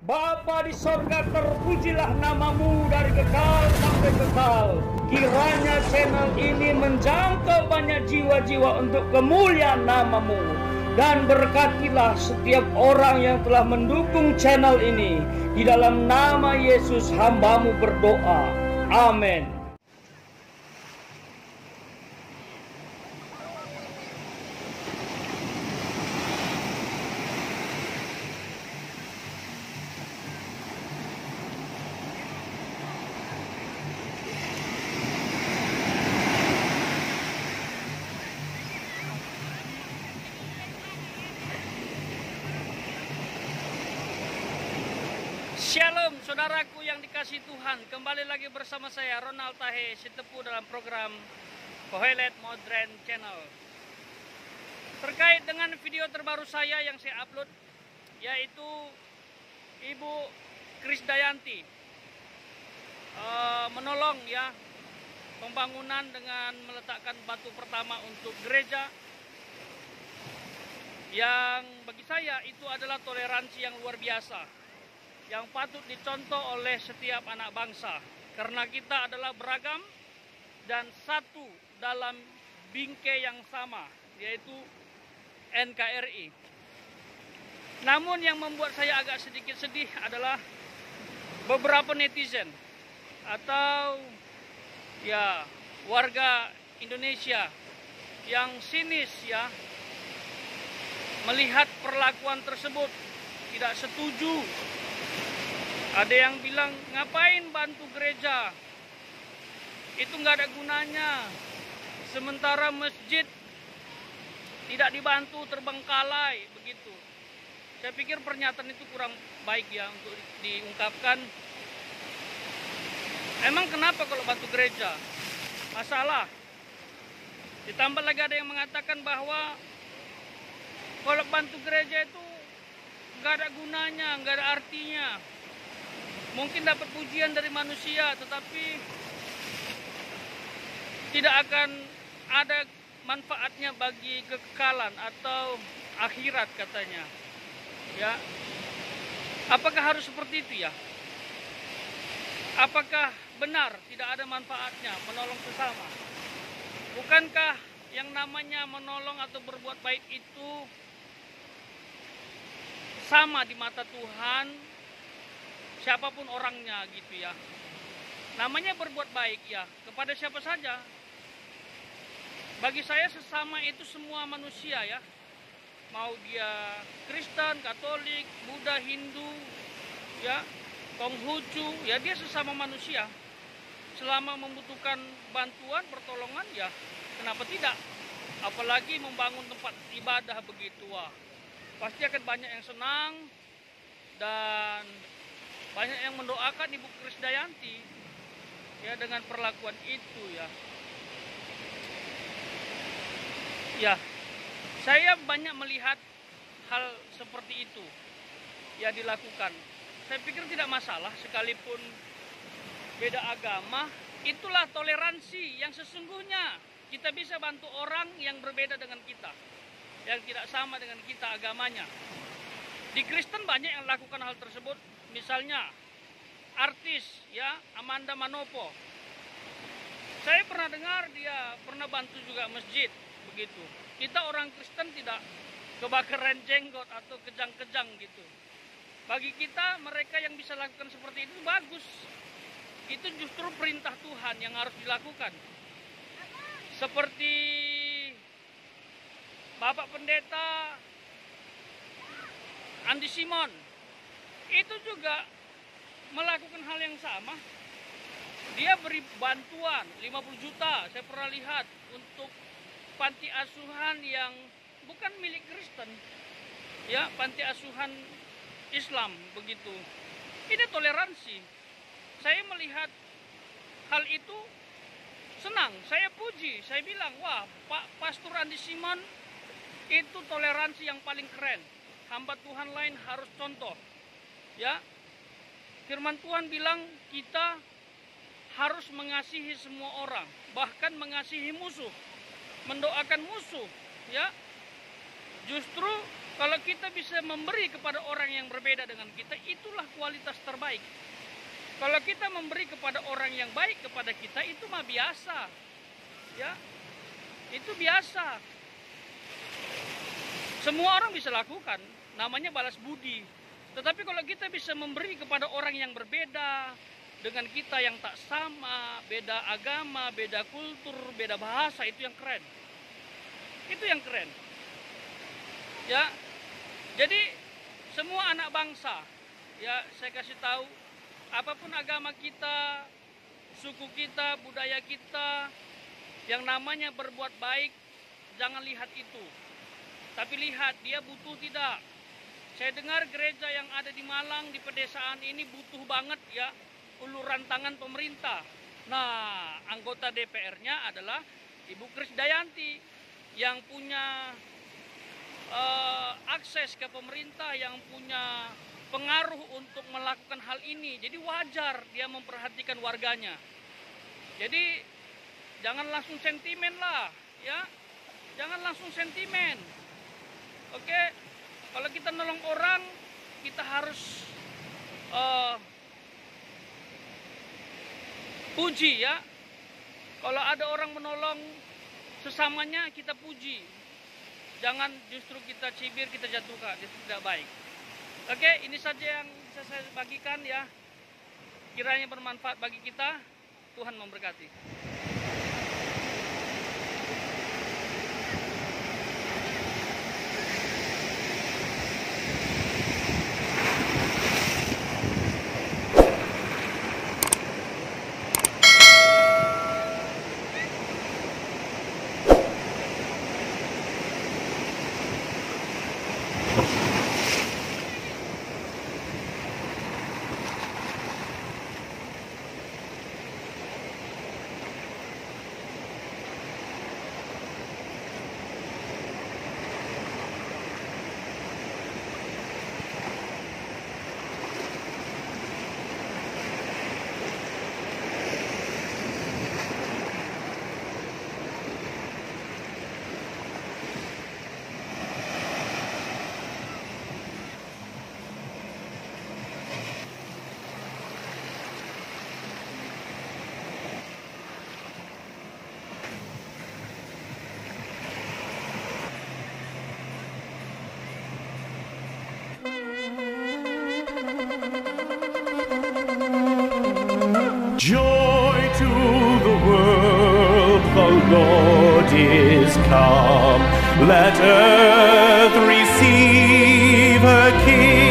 Bapa di sorga, terpujilah namamu dari kekal sampai kekal. Kiranya channel ini menjangkau banyak jiwa-jiwa untuk kemuliaan namamu. Dan berkatilah setiap orang yang telah mendukung channel ini. Di dalam nama Yesus hambamu berdoa. Amin. Shalom saudaraku yang dikasihi Tuhan. Kembali lagi bersama saya Ronald Tahe Sitepu dalam program Kohelet Modern Channel. Terkait dengan video terbaru saya yang saya upload, yaitu Ibu Krisdayanti menolong ya pembangunan dengan meletakkan batu pertama untuk gereja, yang bagi saya itu adalah toleransi yang luar biasa, yang patut dicontoh oleh setiap anak bangsa, karena kita adalah beragam dan satu dalam bingkai yang sama, yaitu NKRI. Namun yang membuat saya agak sedikit sedih adalah beberapa netizen atau ya warga Indonesia yang sinis ya melihat perlakuan tersebut, tidak setuju. Ada yang bilang, ngapain bantu gereja? Itu nggak ada gunanya. Sementara masjid tidak dibantu, terbengkalai, begitu. Saya pikir pernyataan itu kurang baik ya untuk diungkapkan. Emang kenapa kalau bantu gereja? Masalah. Ditambah lagi ada yang mengatakan bahwa kalau bantu gereja itu nggak ada gunanya, nggak ada artinya. Mungkin dapat pujian dari manusia, tetapi tidak akan ada manfaatnya bagi kekekalan atau akhirat katanya. Ya, apakah harus seperti itu ya? Apakah benar tidak ada manfaatnya menolong sesama? Bukankah yang namanya menolong atau berbuat baik itu sama di mata Tuhan? Siapapun orangnya gitu ya. Namanya berbuat baik ya kepada siapa saja. Bagi saya sesama itu semua manusia ya. Mau dia Kristen, Katolik, Buddha, Hindu, ya, Konghucu, ya dia sesama manusia. Selama membutuhkan bantuan, pertolongan ya kenapa tidak? Apalagi membangun tempat ibadah begitu, wah. Pasti akan banyak yang senang dan banyak yang mendoakan Ibu Krisdayanti ya dengan perlakuan itu ya. Ya, saya banyak melihat hal seperti itu ya dilakukan. Saya pikir tidak masalah sekalipun beda agama. Itulah toleransi yang sesungguhnya. Kita bisa bantu orang yang berbeda dengan kita, yang tidak sama dengan kita agamanya. Di Kristen banyak yang lakukan hal tersebut. Misalnya artis ya Amanda Manopo, saya pernah dengar dia pernah bantu juga masjid begitu. Kita orang Kristen tidak kebakaran jenggot atau kejang-kejang gitu. Bagi kita mereka yang bisa lakukan seperti itu bagus. Itu justru perintah Tuhan yang harus dilakukan. Seperti Bapak Pendeta Andi Simon, itu juga melakukan hal yang sama. Dia beri bantuan 50 juta, saya pernah lihat, untuk panti asuhan yang bukan milik Kristen, ya, panti asuhan Islam begitu. Ini toleransi. Saya melihat hal itu senang, saya puji, saya bilang, wah, Pak Pastor Andi Simon itu toleransi yang paling keren. Hamba Tuhan lain harus contoh. Ya, firman Tuhan bilang kita harus mengasihi semua orang, bahkan mengasihi musuh, mendoakan musuh. Ya, justru Kalau kita bisa memberi kepada orang yang berbeda dengan kita, itulah kualitas terbaik. Kalau kita memberi kepada orang yang baik kepada kita, itu mah biasa. Ya, itu biasa. Semua orang bisa lakukan, namanya balas budi. Tetapi kalau kita bisa memberi kepada orang yang berbeda dengan kita, yang tak sama, beda agama, beda kultur, beda bahasa, itu yang keren. Itu yang keren. Ya. Jadi semua anak bangsa, ya saya kasih tahu, apapun agama kita, suku kita, budaya kita, yang namanya berbuat baik, jangan lihat itu. Tapi lihat dia butuh tidak. Saya dengar gereja yang ada di Malang, di pedesaan ini butuh banget ya uluran tangan pemerintah. Nah, anggota DPR-nya adalah Ibu Krisdayanti yang punya akses ke pemerintah, yang punya pengaruh untuk melakukan hal ini. Jadi wajar dia memperhatikan warganya. Jadi jangan langsung sentimen lah, ya. Jangan langsung sentimen. Oke, kalau kita nolong orang, kita harus puji ya. Kalau ada orang menolong sesamanya, kita puji. Jangan justru kita cibir, kita jatuhkan, itu tidak baik. Oke, ini saja yang bisa saya bagikan ya. Kiranya bermanfaat bagi kita. Tuhan memberkati. Joy to the world, the Lord is come. Let earth receive her King.